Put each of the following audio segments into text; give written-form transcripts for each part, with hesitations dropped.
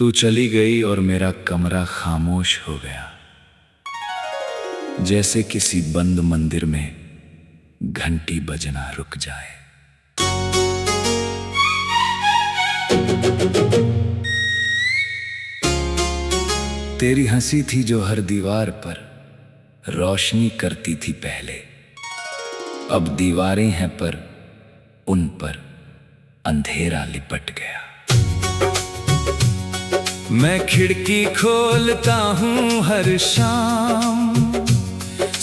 तू चली गई और मेरा कमरा खामोश हो गया, जैसे किसी बंद मंदिर में घंटी बजना रुक जाए। तेरी हंसी थी जो हर दीवार पर रोशनी करती थी पहले, अब दीवारें हैं पर उन पर अंधेरा लिपट गया। मैं खिड़की खोलता हूँ हर शाम,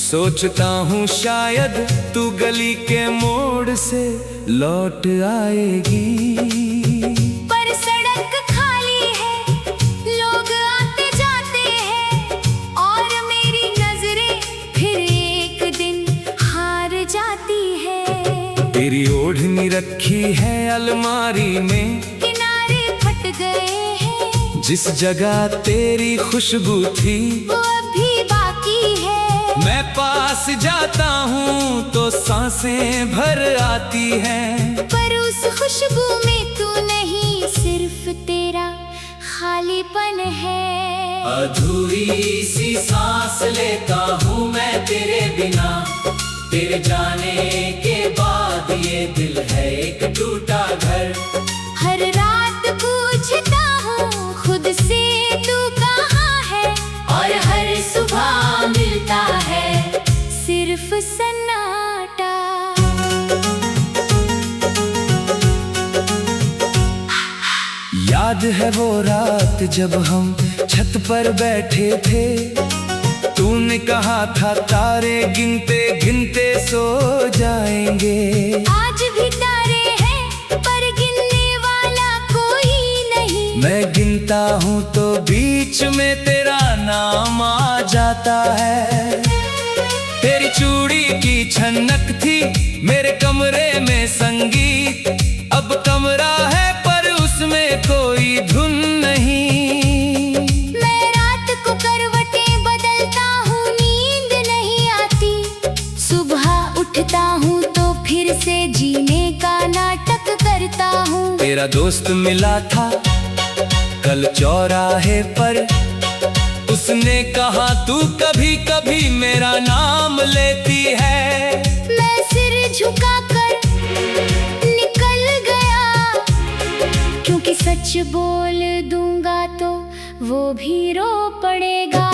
सोचता हूँ शायद तू गली के मोड़ से लौट आएगी। पर सड़क खाली है, लोग आते जाते हैं, और मेरी नजरें फिर एक दिन हार जाती है। तेरी ओढ़नी रखी है अलमारी में, किनारे फट गए हैं, जिस जगह तेरी खुशबू थी वो अभी बाकी है। मैं पास जाता हूँ तो सांसें भर आती हैं, पर उस खुशबू में तू नहीं, सिर्फ तेरा खालीपन है। अधूरी सी सांस लेता हूँ मैं तेरे बिना, तेरे जाने के बाद ये दिल है एक टूटा घर। हर रात पूछता हूँ खुद से तू कहाँ है, और हर सुबह मिलता है सिर्फ सन्नाटा। याद है वो रात जब हम छत पर बैठे थे, तूने कहा था तारे गिनते गिनते सो जाएंगे। आज भी तारे हैं पर गिनने वाला कोई नहीं। मैं गिनता हूँ तो बीच में तेरा नाम आ जाता है। तेरी चूड़ी की छनक थी मेरे कमरे में संगीत, अब कमरा है पर उसमें कोई धुन नहीं। मैं रात को करवटें बदलता हूँ, नींद नहीं आती, सुबह उठता हूँ तो फिर से जीने का नाटक करता हूँ। तेरा दोस्त मिला था कल चौराहे पर, उसने कहा तू कभी कभी मेरा नाम लेती है। मैं सिर झुकाकर निकल गया, क्योंकि सच बोल दूंगा तो वो भी रो पड़ेगा।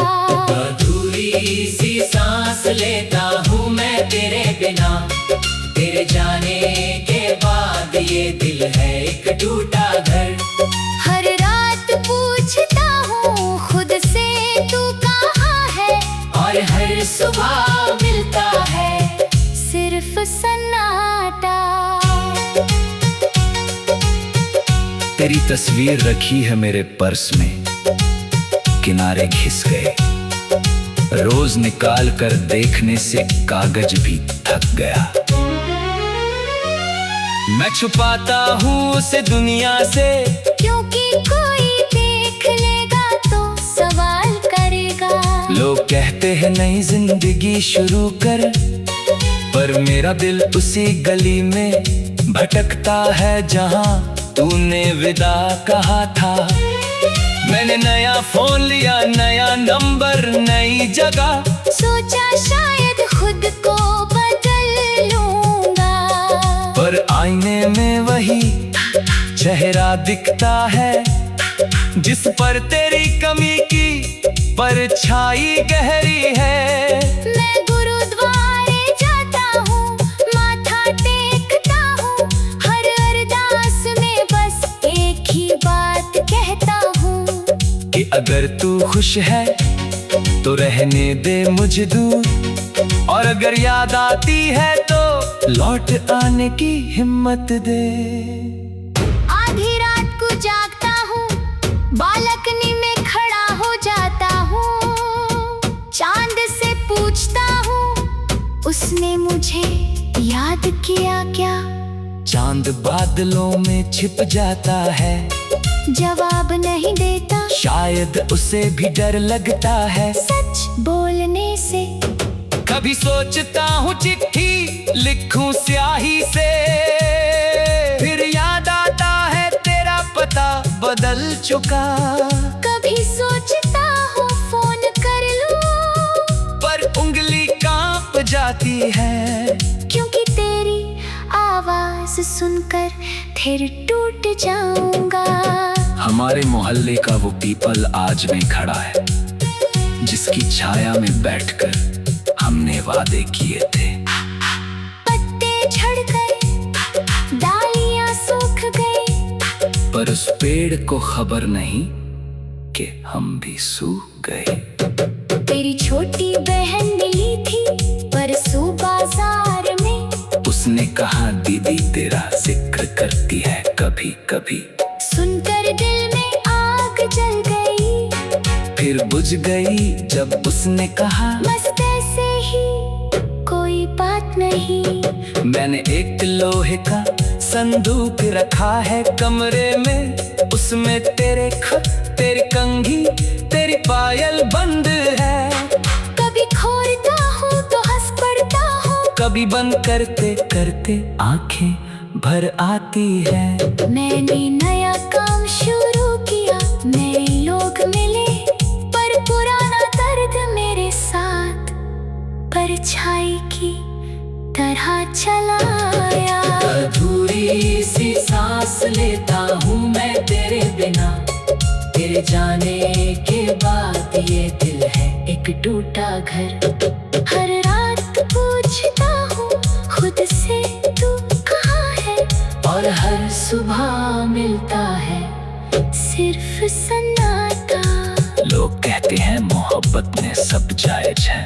अधूरी सी सांस लेता हूँ मैं तेरे बिना, तेरे जाने के बाद ये दिल है एक टूटा घर। हर रात पूछता हूँ खुद से तू कहाँ है, और हर सुबह मिलता है सिर्फ सन्नाटा। तेरी तस्वीर रखी है मेरे पर्स में, किनारे घिस गए, रोज निकाल कर देखने से कागज भी थक गया। मैं छुपाता हूँ उसे दुनिया से, क्योंकि कोई देख लेगा तो सवाल करेगा। लोग कहते हैं नई जिंदगी शुरू कर, पर मेरा दिल उसी गली में भटकता है जहाँ तूने विदा कहा था। मैंने नया फोन लिया, नया नंबर, नई जगह, सोचा शायद खुद को बदल लूंगा, पर आईने में वही चेहरा दिखता है जिस पर तेरी कमी की परछाई गहरी है। मैं गुरुद्वारे जाता हूँ, माथा टेकता हूँ, हर अरदास में बस एक ही बात कहता हूँ, कि अगर तू खुश है तो रहने दे मुझे दूर, और अगर याद आती है तो लौट आने की हिम्मत दे। आधी रात को जागता हूँ, बालकनी में खड़ा हो जाता हूँ, चांद से पूछता हूँ उसने मुझे याद किया क्या। चांद बादलों में छिप जाता है, जवाब नहीं देता, शायद उसे भी डर लगता है सच बोलने से। कभी सोचता हूँ चिट्ठी लिखूं स्याही से, फिर याद आता है तेरा पता बदल चुका। कभी सोचता हूँ फोन कर लूं, पर उंगली कांप जाती है, क्योंकि तेरी आवाज सुनकर फिर टूट जाऊंगा। हमारे मोहल्ले का वो पीपल आज भी खड़ा है, जिसकी छाया में बैठकर हमने वादे किए थे। पत्ते झड़ गए, डालियां सूख गई, पर उस पेड़ को खबर नहीं कि हम भी सूख गए। तेरी छोटी बहन मिली थी परसों बाजार में, उसने कहा दीदी तेरा जिक्र करती है कभी कभी। सुनकर दिल में आग जल गई, फिर बुझ गई जब उसने कहा मस्त ऐसे ही कोई बात नहीं। मैंने एक लोहे का संदूक रखा है कमरे में, उसमें तेरे खत, तेरी कंघी, तेरी पायल बंद है। कभी खोलता हूँ तो हंस पड़ता हूँ, कभी बंद करते करते आंखें भर आती है। मैंने नया काम शुरू किया, नए लोग मिले, पर पुराना दर्द मेरे साथ परछाई की तरह चला आया। अधूरी सी सांस लेता हूँ मैं तेरे बिना, तेरे जाने के बाद ये दिल है एक टूटा घर। हर रात पूछता हूँ खुद से तू कहाँ है, और हर सुबह मिलता है सिर्फ सन्नाटा। लोग कहते हैं मोहब्बत में सब जायज है,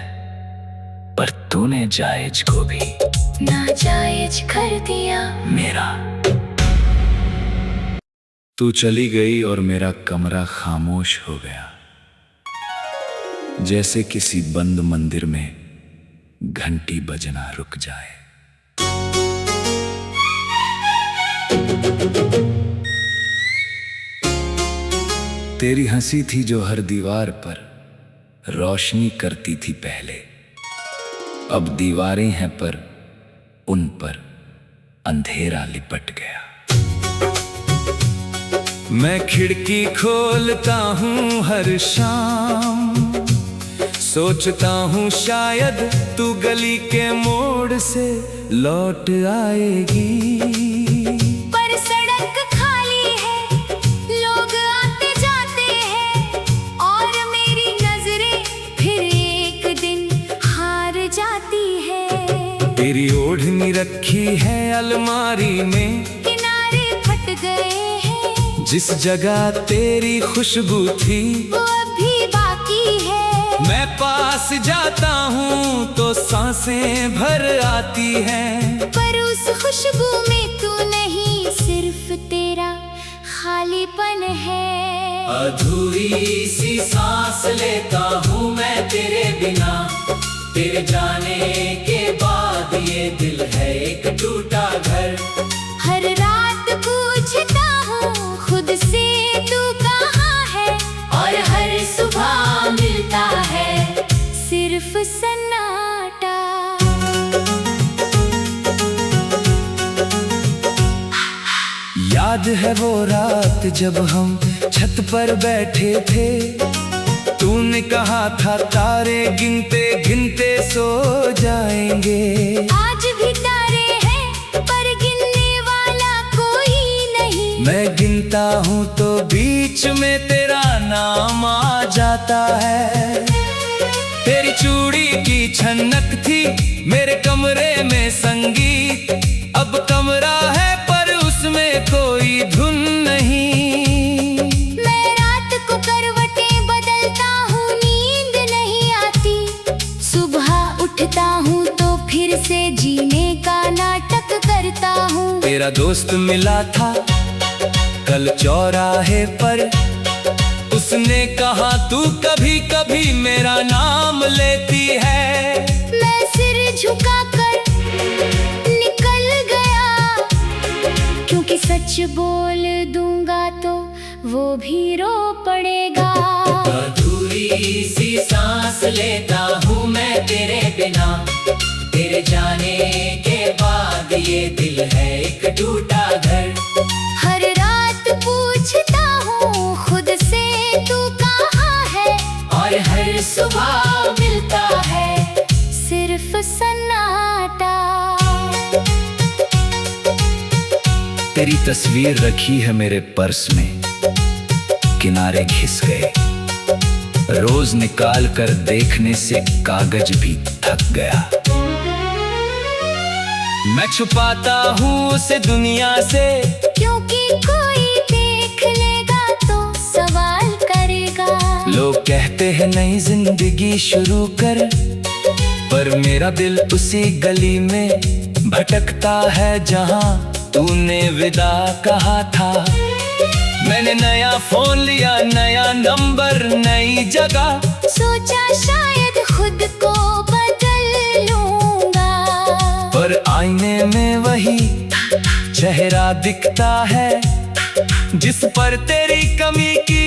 पर तूने जायज को भी नाजायज कर दिया मेरा। तू चली गई और मेरा कमरा खामोश हो गया, जैसे किसी बंद मंदिर में घंटी बजना रुक जाए। तेरी हंसी थी जो हर दीवार पर रोशनी करती थी पहले, अब दीवारें हैं पर उन पर अंधेरा लिपट गया। मैं खिड़की खोलता हूँ हर शाम, सोचता हूँ शायद तू गली के मोड़ से लौट आएगी। पर सड़क खाली है, लोग आते जाते हैं, और मेरी नजरें फिर एक दिन हार जाती है। तेरी ओढ़नी रखी है अलमारी में, किनारे फट गए हैं, जिस जगह तेरी खुशबू थी वो अभी बाकी है। मैं पास जाता हूँ तो सांसें भर आती हैं, पर उस खुशबू में तू नहीं, सिर्फ तेरा खालीपन है। अधूरी सी सांस लेता हूँ मैं तेरे बिना, तेरे जाने के बाद ये दिल है एक टूटा घर। हर रात पूछता हूँ खुद से तू कहाँ है, और हर सुबह मिलता है सिर्फ सन्नाटा। याद है वो रात जब हम छत पर बैठे थे, तूने कहा था तारे गिनते गिनते सो जाएंगे। आज भी तारे हैं पर गिनने वाला कोई नहीं, मैं गिनता हूँ तो बीच में तेरा नाम आ जाता है। तेरी चूड़ी की छनक थी मेरे कमरे में संगीत, अब कमरा है पर उसमें कोई धुन नहीं। मैं रात को करवटें बदलता हूँ, नींद नहीं आती, सुबह उठता हूँ तो फिर से जीने का नाटक करता हूँ। तेरा दोस्त मिला था कल चौराहे पर, उसने कहा तू कभी कभी मेरा नाम लेती है। मैं सिर झुकाकर निकल गया, क्योंकि सच बोल दूंगा तो वो भी रो पड़ेगा। अधूरी सी सांस लेता हूँ मैं तेरे बिना, तेरे जाने के बाद ये दिल है एक टूटा घर। हर रात पूछता हूँ सुबह मिलता है सिर्फ सन्नाटा। तेरी तस्वीर रखी है मेरे पर्स में, किनारे घिस गए। रोज निकाल कर देखने से कागज भी थक गया। मैं छुपाता हूँ उसे दुनिया से, क्योंकि कोई देख लेगा तो सवाल करेगा। लोग कहते हैं नई जिंदगी शुरू कर, पर मेरा दिल उसी गली में भटकता है जहाँ तूने विदा कहा था। मैंने नया फोन लिया, नया नंबर, नई जगह, सोचा शायद खुद को बदल लूंगा, पर आईने में वही चेहरा दिखता है जिस पर तेरी कमी की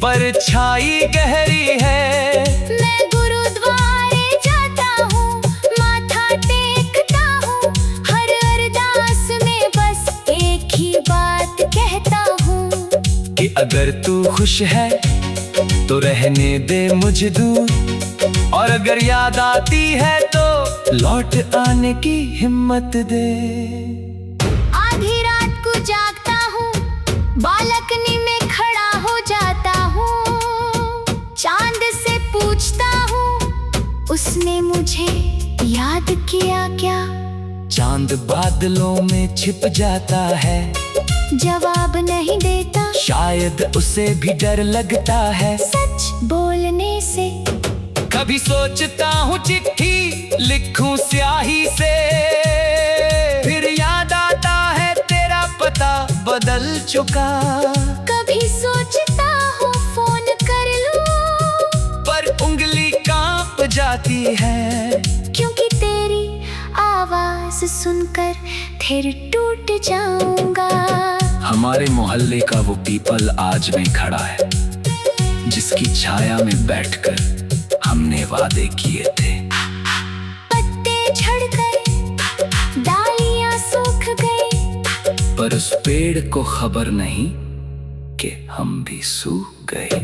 परछाई गहरी है। मैं गुरुद्वारे जाता हूँ, माथा टेकता हूँ, हर अरदास में बस एक ही बात कहता हूँ कि अगर तू खुश है तो रहने दे मुझे दूर, और अगर याद आती है तो लौट आने की हिम्मत दे। आधी रात को जागता हूँ, बालकनी में खड़ा हो जाता हूँ, चांद से पूछता हूँ उसने मुझे याद किया क्या। चांद बादलों में छिप जाता है, जवाब नहीं देता, शायद उसे भी डर लगता है सच बोलने से। कभी सोचता हूँ चिट्ठी लिखूं स्याही से, फिर याद आता है तेरा पता बदल चुका। कभी सोचता हूँ फोन कर लूं, पर उंगली कांप जाती है, क्योंकि तेरी आवाज सुनकर फिर टूट जाऊंगा। हमारे मोहल्ले का वो पीपल आज भी खड़ा है, जिसकी छाया में बैठकर हमने वादे किए थे। पत्ते झड़ गए, डालियां सूख गई, पर उस पेड़ को खबर नहीं कि हम भी सूख गए।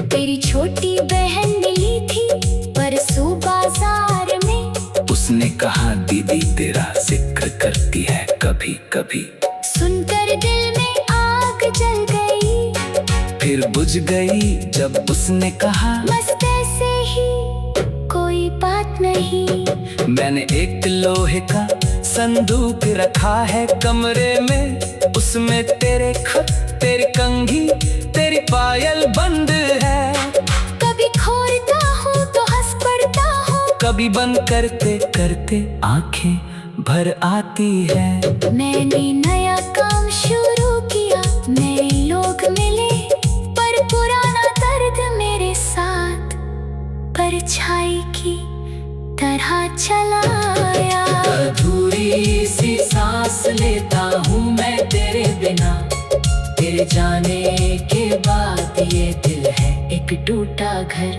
तेरी छोटी बहन मिली थी परसों बाजार में, उसने कहा दीदी तेरा जिक्र करती है कभी कभी। सुनकर दिल में आग जल गई, फिर बुझ गई जब उसने कहा बस ऐसे ही कोई बात नहीं। मैंने एक लोहे का संदूक रखा है कमरे में, उसमें तेरे खत, तेरी कंघी, तेरी पायल बंद है। कभी खोलता हूँ तो हंस पड़ता हूँ, कभी बंद करते करते आंखें भर आती है। मैंने नया काम शुरू किया, नए लोग मिले, पर पुराना दर्द मेरे साथ परछाई की तरह चलाया। अधूरी सी सांस लेता हूँ मैं तेरे बिना, तेरे जाने के बाद ये दिल है एक टूटा घर।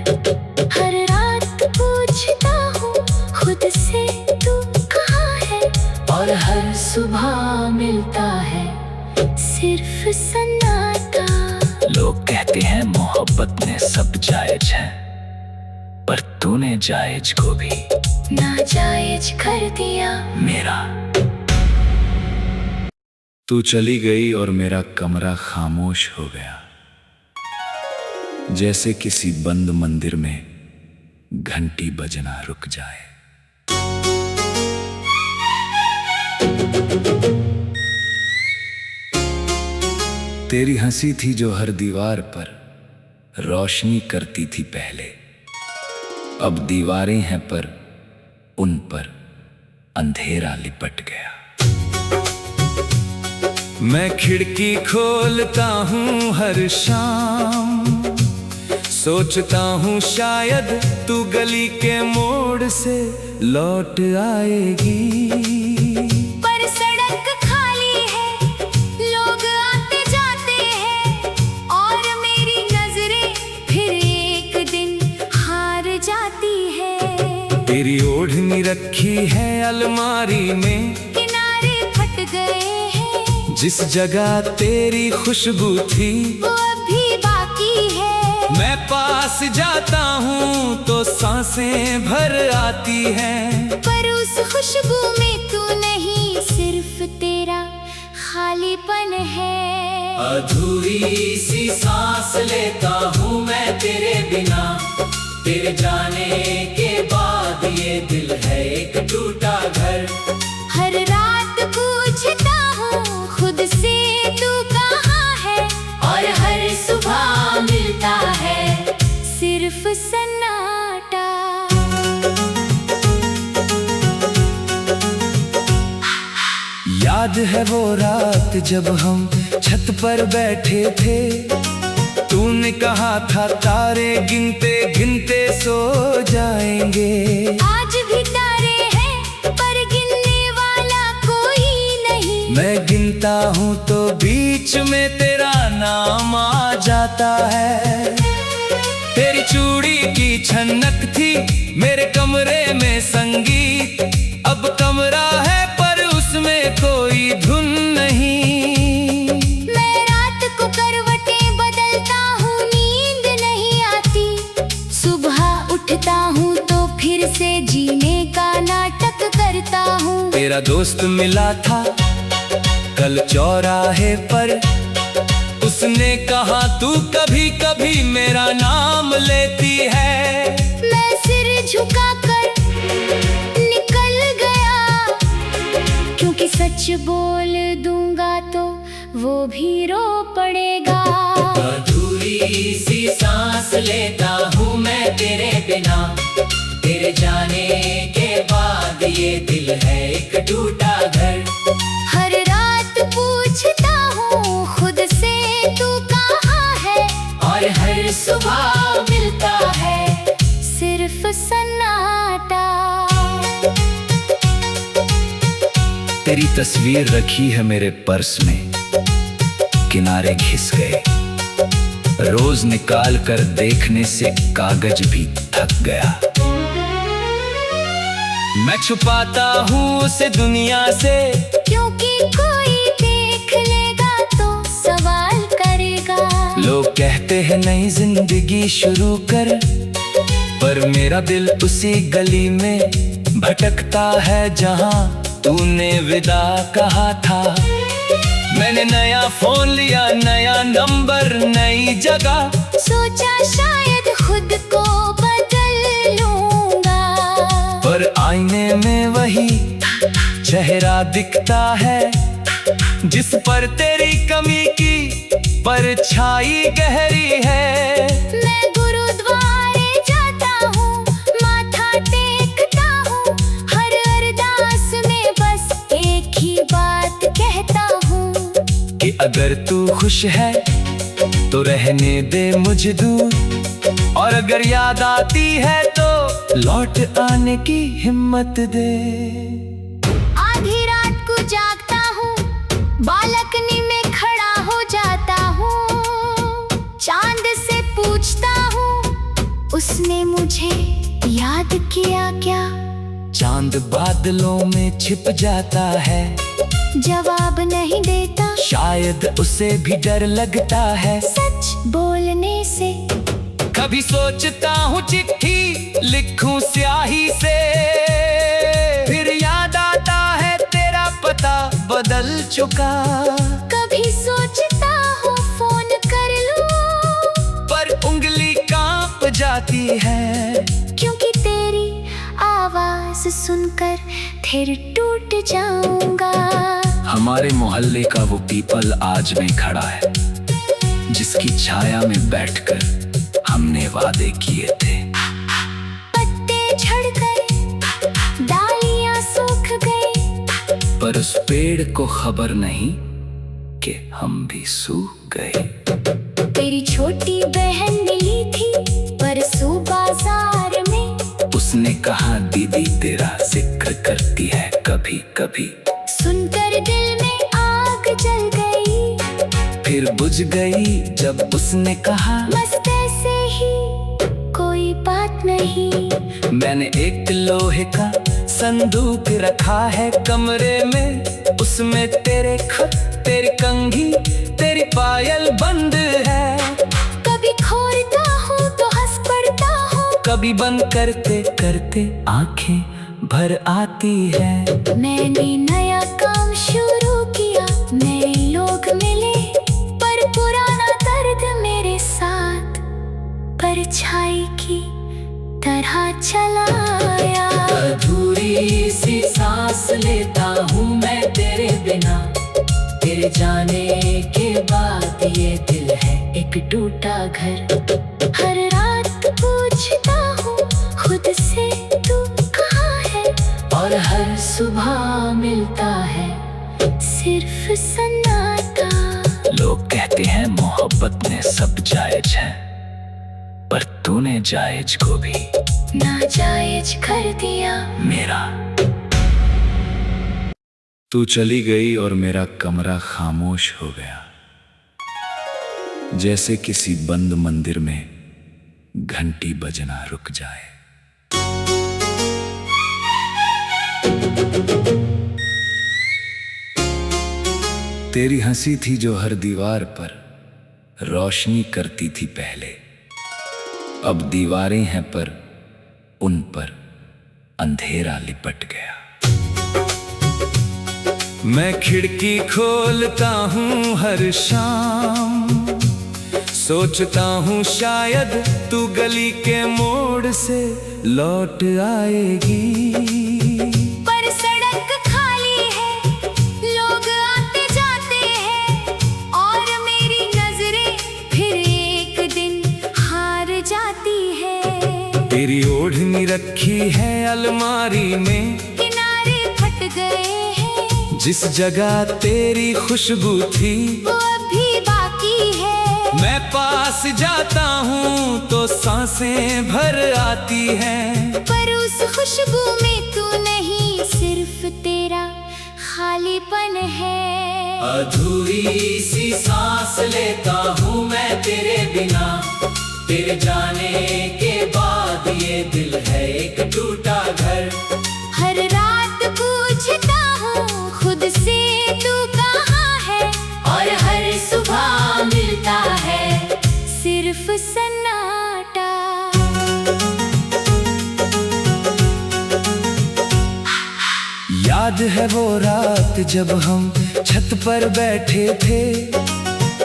हर रात पूछता हूँ खुद से तू कहाँ है, और हर सुबह मिलता है सिर्फ सन्नाटा। लोग कहते हैं मोहब्बत में सब जायज है, पर तूने जायज को भी नाजायज कर दिया मेरा। तू चली गई और मेरा कमरा खामोश हो गया, जैसे किसी बंद मंदिर में घंटी बजना रुक जाए। तेरी हंसी थी जो हर दीवार पर रोशनी करती थी पहले, अब दीवारें हैं पर उन पर अंधेरा लिपट गया। मैं खिड़की खोलता हूँ हर शाम, सोचता हूँ शायद तू गली के मोड़ से लौट आएगी। पर सड़क खाली है, लोग आते जाते हैं, और मेरी नजरें फिर एक दिन हार जाती है। तेरी ओढ़नी रखी है अलमारी में, किनारे फट गए हैं, जिस जगह तेरी खुशबू थी वो अभी बाकी है। मैं पा पास जाता हूँ तो सांसें भर आती हैं। पर उस खुशबू में तू नहीं, सिर्फ तेरा खालीपन है। अधूरी सी सांस लेता हूँ मैं तेरे बिना, तेरे जाने के बाद ये दिल है एक टूटा घर। हर रात पूछता हूँ खुद से तू कहाँ है, और हर सुबह मिलता है सिर्फ सन्नाटा। याद है वो रात जब हम छत पर बैठे थे, तूने कहा था तारे गिनते गिनते सो जाएंगे। आज भी तारे हैं पर गिनने वाला कोई नहीं। मैं गिनता हूँ तो बीच में तेरा नाम आ जाता है। तेरी चूड़ी की छनक थी मेरे कमरे में संगीत, अब कमरा है पर उसमें कोई धुन नहीं। मैं रात को करवटें बदलता हूँ, नींद नहीं आती। सुबह उठता हूँ तो फिर से जीने का नाटक करता हूँ। तेरा दोस्त मिला था कल चौराहे पर, उसने कहा तू कभी कभी मेरा नाम लेती है। मैं सिर झुकाकर निकल गया, क्योंकि सच बोल दूंगा तो वो भी रो पड़ेगा। अधूरी सी सांस लेता हूँ मैं तेरे बिना, तेरे जाने के बाद ये दिल है एक टूटा घर। हर रात पूछता हूँ खुद से तू कहाँ है, और हर सुबह मिलता है सिर्फ सन्नाटा। तेरी तस्वीर रखी है मेरे पर्स में, किनारे घिस गए। रोज निकाल कर देखने से कागज भी थक गया। मैं छुपाता हूँ उसे दुनिया से, क्योंकि कोई देख लेगा तो सवाल करेगा। लोग कहते हैं नई जिंदगी शुरू कर, पर मेरा दिल उसी गली में भटकता है जहाँ तूने विदा कहा था। मैंने नया फोन लिया, नया नंबर, नई जगह, सोचा शायद खुद को बदल लूंगा। पर आईने में वही चेहरा दिखता है जिस पर तेरी कमी की परछाई गहरी है। मैं गुरुद्वारे जाता हूँ, माथा टेकता हूँ, हर अरदास में बस एक ही बात कहता हूँ कि अगर तू खुश है तो रहने दे मुझे दूर, और अगर याद आती है तो लौट आने की हिम्मत दे। आधी रात को जागता हूँ, बालकनी में खड़ा हो जाता हूँ। चांद से पूछता हूँ उसने मुझे याद किया क्या। चांद बादलों में छिप जाता है, जवाब नहीं देता, शायद उसे भी डर लगता है सच बोलने से। कभी सोचता हूँ चिट्ठी लिखूं स्याही से, फिर याद आता है तेरा पता बदल चुका। कभी सोचता हूँ फोन कर लूं, पर उंगली कांप जाती है, क्योंकि तेरी आवाज सुनकर फिर टूट जाऊंगा। हमारे मोहल्ले का वो पीपल आज में खड़ा है, जिसकी छाया में बैठकर हमने वादे किए थे। पत्ते झड़ गए, डालियां सूख गई, पर उस पेड़ को खबर नहीं कि हम भी सूख गए। तेरी छोटी बहन मिली थी परसों बाजार में, उसने कहा दीदी तेरा जिक्र करती है कभी कभी। सुनकर दिल में आग जल गई, फिर बुझ गई जब उसने कहा बस ऐसे ही कोई बात नहीं। मैंने एक लोहे का संदूक रखा है कमरे में, उसमें तेरे खत, तेरी कंघी, तेरी पायल बंद है। कभी खोलता हूँ तो हंस भी बंद करते करते आंखें भर आती है। मैंने नया काम शुरू किया, नए लोग मिले, पर पुराना दर्द मेरे साथ परछाई की तरह चलाया। अधूरी सी सांस लेता हूँ मैं तेरे बिना, तेरे जाने के बाद ये दिल है एक टूटा घर। हर रात पूछता हूँ खुद से तू कहाँ है, और हर सुबह मिलता है सिर्फ सन्नाटा। लोग कहते हैं मोहब्बत में सब जायज है, पर तूने जायज को भी नाजायज कर दिया मेरा। तू चली गई और मेरा कमरा खामोश हो गया, जैसे किसी बंद मंदिर में घंटी बजना रुक जाए। तेरी हंसी थी जो हर दीवार पर रोशनी करती थी पहले, अब दीवारें हैं पर उन पर अंधेरा लिपट गया। मैं खिड़की खोलता हूँ हर शाम, सोचता हूँ शायद तू गली के मोड़ से लौट आएगी। पर सड़क खाली है, लोग आते जाते हैं, और मेरी नजरें फिर एक दिन हार जाती है। तेरी ओढ़नी रखी है अलमारी में, किनारे फट गए हैं, जिस जगह तेरी खुशबू थी वो अभी बाकी है। मैं पास जाता हूँ तो सांसें भर आती हैं, पर उस खुशबू में तू नहीं, सिर्फ तेरा खालीपन है। अधूरी सी सांस लेता हूँ मैं तेरे बिना, तेरे जाने के बाद ये दिल है एक टूटा घर। हर रात पूछता हूँ खुद से तू कहाँ है, और हर सुबह मिलता है सिर्फ सन्नाटा। याद है वो रात जब हम छत पर बैठे थे,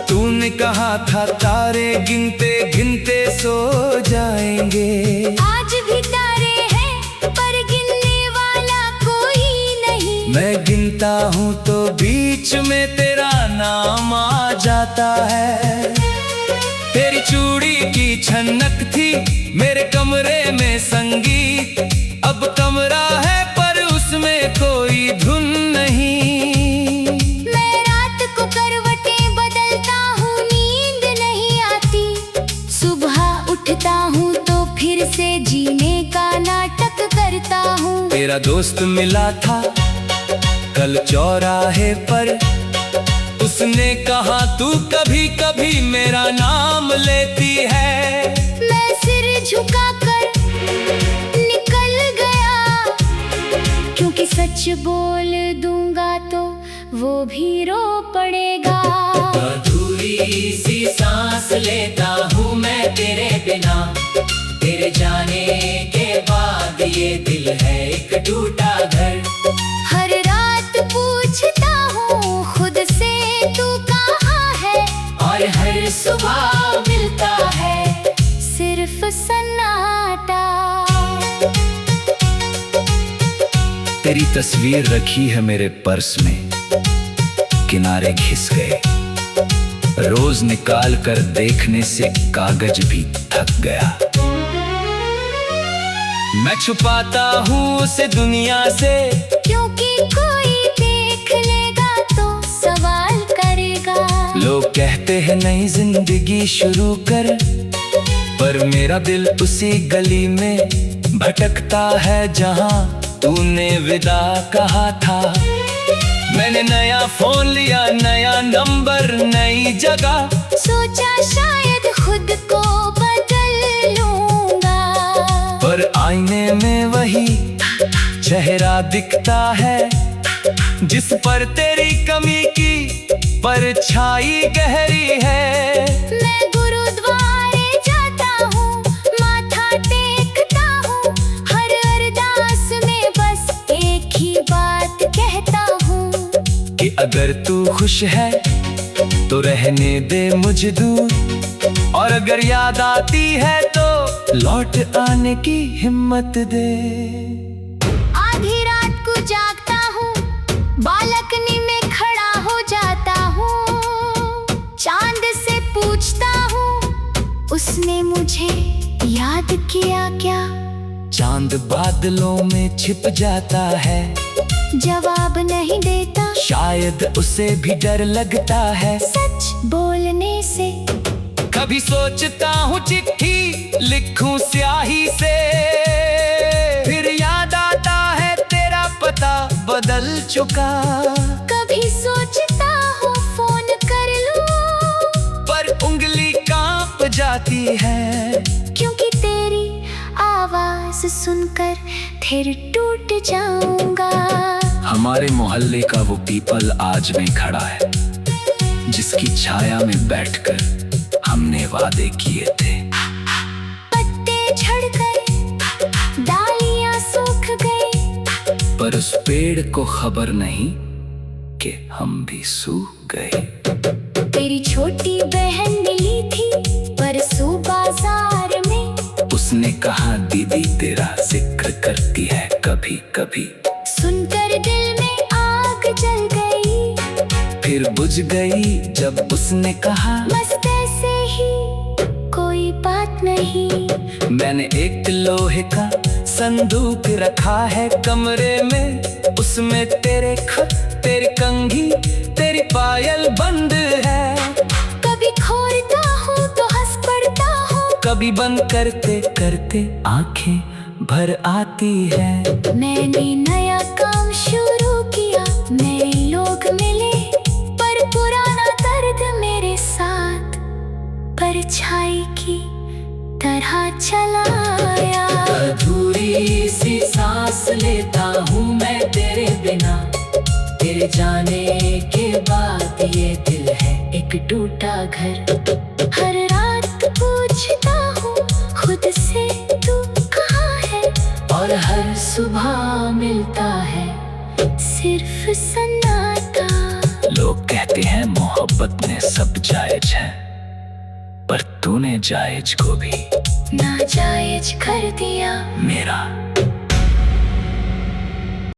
तूने कहा था तारे गिनते गिनते सो जाएंगे। आज भी तारे हैं पर गिनने वाला कोई नहीं। मैं गिनता हूँ तो बीच में तेरा नाम आ जाता है। तेरी चूड़ी की छनक थी मेरे कमरे में संगीत, अब कमरा है पर उसमें कोई धुन नहीं। मैं रात को करवटें बदलता हूँ, नींद नहीं आती, सुबह उठता हूँ तो फिर से जीने का नाटक करता हूँ। तेरा दोस्त मिला था कल चौराहे पर, उसने कहा तू कभी कभी मेरा नाम लेती है। मैं सिर झुकाकर निकल गया, क्योंकि सच बोल दूंगा तो वो भी रो पड़ेगा। अधूरी सी सांस लेता हूँ मैं तेरे बिना, तेरे जाने के बाद ये दिल है एक टूटा घर। हर रात पूछता हूँ खुद से तू कहाँ है, और हर सुबह मिलता है सिर्फ सन्नाटा। तेरी तस्वीर रखी है मेरे पर्स में, किनारे घिस गए, रोज निकाल कर देखने से कागज भी थक गया। मैं छुपाता हूँ उसे दुनिया से, क्योंकि कोई देख लेगा तो सवाल करेगा। लोग कहते हैं नई जिंदगी शुरू कर, पर मेरा दिल उसी गली में भटकता है जहाँ तूने विदा कहा था। मैंने नया फोन लिया, नया नंबर, नई जगह, सोचा शायद खुद को बदल लूंगा, पर आईने में वही चेहरा दिखता है जिस पर तेरी कमी की परछाई गहरी है। मैं गुरुद्वारे जाता हूँ, माथा टेकता अगर तू खुश है तो रहने दे मुझे दूर, और अगर याद आती है तो लौट आने की हिम्मत दे। आधी रात को जागता हूँ, बालकनी में खड़ा हो जाता हूँ, चांद से पूछता हूँ उसने मुझे याद किया क्या। चांद बादलों में छिप जाता है, जवाब नहीं देता, शायद उसे भी डर लगता है सच बोलने से। कभी सोचता हूँ चिट्ठी लिखूं स्याही से, फिर याद आता है तेरा पता बदल चुका। कभी सोचता हूँ फोन कर लूं, पर उंगली कांप जाती है, क्योंकि तेरी आवाज सुनकर फिर टूट जाऊंगा। हमारे मोहल्ले का वो पीपल आज में खड़ा है, जिसकी छाया में बैठकर हमने वादे किए थे। पत्ते झड़ गए, डालियां सूख गई, पर उस पेड़ को खबर नहीं कि हम भी सूख गए। तेरी छोटी बहन मिली थी परसों बाजार में, उसने कहा दीदी तेरा जिक्र करती है कभी कभी। सुनकर दिल में आग जल गई, फिर बुझ गई जब उसने कहा मस्त ऐसे ही कोई बात नहीं। मैंने एक लोहे का संदूक रखा है कमरे में, उसमें तेरे खत, तेरी कंघी, तेरी पायल बंद है। कभी खोलता हूँ तो हंस पड़ता हूँ, कभी बंद करते करते आंखें भर आती है। मैंने नया काम शुरू किया, नए लोग मिले, पर पुराना दर्द मेरे साथ परछाई की तरह चलाया। अधूरी सी सांस लेता हूँ मैं तेरे बिना, तेरे जाने के बाद ये दिल है एक टूटा घर। हर रात पूछता हूँ खुद से तू कहाँ है, और हर सुबह मिलता है सिर्फ सन्नाटा। लोग कहते हैं मोहब्बत में सब जायज है, पर तूने जायज को भी नाजायज कर दिया। मेरा